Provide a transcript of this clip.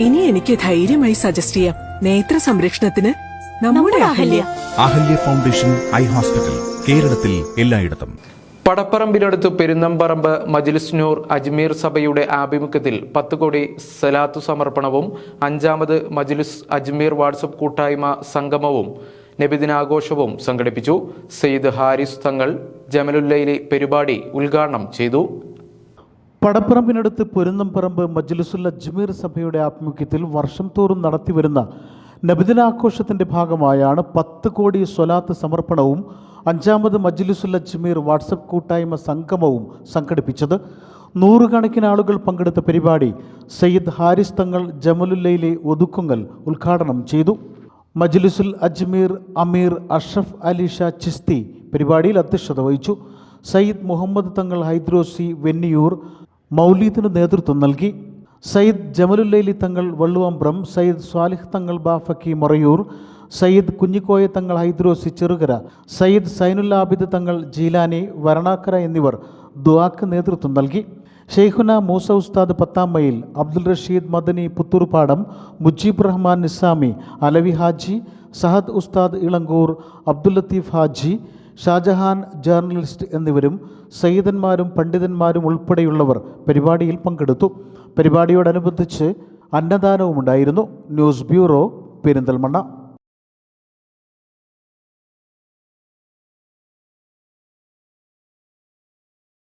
ഇനി എനിക്ക് ധൈര്യമായി സജസ്റ്റ് ചെയ്യാം. നേത്ര സംരക്ഷണത്തിന് നമ്മുടെ Ahalya. Ahalya foundation eye hospital, കേരളത്തിൽ എല്ലായിടത്തും. പടപ്പറമ്പിനടുത്ത് പെരുന്നംപറമ്പ് മജ്ലിസ് നൂർ അജ്മീർ സഭയുടെ ആഭിമുഖ്യത്തിൽ 10 കോടി സലാത്തു സമർപ്പണവും 5ാമത് മജ്ലിസ് അജ്മീർ വാട്സപ്പ് കൂട്ടായ്മ സംഗമവും നബിദിനാഘോഷവും സംഘടിപ്പിച്ചു. സയ്യിദ് ഹാരിസ് തങ്ങൾ ജമലുല്ലൈലി പരിപാടി ഉദ്ഘാടനം ചെയ്തു. പടപ്പറമ്പിനടുത്ത് പെരുന്നംപറമ്പ് മജ്ലിസുൽ അജ്മീർ സഭയുടെ ആഭിമുഖ്യത്തിൽ വർഷം തോറും നടത്തിവരുന്ന നബിദിനാഘോഷത്തിന്റെ ഭാഗമായാണ് 10 കോടി സ്വലാത്ത് സമർപ്പണവും 5ാമത് മജ്ലിസുൽ അജ്മീർ വാട്സപ്പ് കൂട്ടായ്മ സംഗമവും സംഘടിപ്പിച്ചത്. 100 കണക്കിന് ആളുകൾ പങ്കെടുത്ത പരിപാടി സയ്യിദ് ഹാരിസ് തങ്ങൾ ജമലുല്ലൈലി ഒതുക്കുങ്ങൽ ഉദ്ഘാടനം ചെയ്തു. മജ്ലിസുൽ അജ്മീർ അമീർ അഷ്റഫ് അലി ഷാ ചിസ്തി പരിപാടിയിൽ അധ്യക്ഷത വഹിച്ചു. സയ്യിദ് മുഹമ്മദ് തങ്ങൾ ഹൈദ്രോസി വെന്നിയൂർ മൗലീദിന് നേതൃത്വം നൽകി. സയ്യിദ് ജമലുല്ലൈലി തങ്ങൾ വള്ളുവമ്പ്രം, സയ്യിദ് സ്വാലിഹ് തങ്ങൾ ബാഫക്കി മറയൂർ, സയ്യിദ് കുഞ്ഞിക്കോയ തങ്ങൾ ഹൈദ്രോസി ചെറുകര, സയ്യിദ് സൈനുൽ ആബിദ് തങ്ങൾ ജീലാനി വരണാക്കര എന്നിവർ ദുആക്ക് നേതൃത്വം നൽകി. ഷെയ്ഖുന മൂസ ഉസ്താദ് 10ാം മൈൽ, അബ്ദുൽ റഷീദ് മദനി പുത്തൂർപാടം, മുജീബ് റഹ്മാൻ നിസാമി, അലവി ഹാജി, സഹദ് ഉസ്താദ് ഇളങ്കൂർ, അബ്ദുൽ ലത്തീഫ് ഹാജി, ഷാജഹാൻ ജേർണലിസ്റ്റ് എന്നിവരും സയ്യിദന്മാരും പണ്ഡിതന്മാരും ഉൾപ്പെടെയുള്ളവർ പരിപാടിയിൽ പങ്കെടുത്തു. പരിപാടിയോടനുബന്ധിച്ച് അന്നദാനവുമുണ്ടായിരുന്നു. News bureau, Perinthalmanna.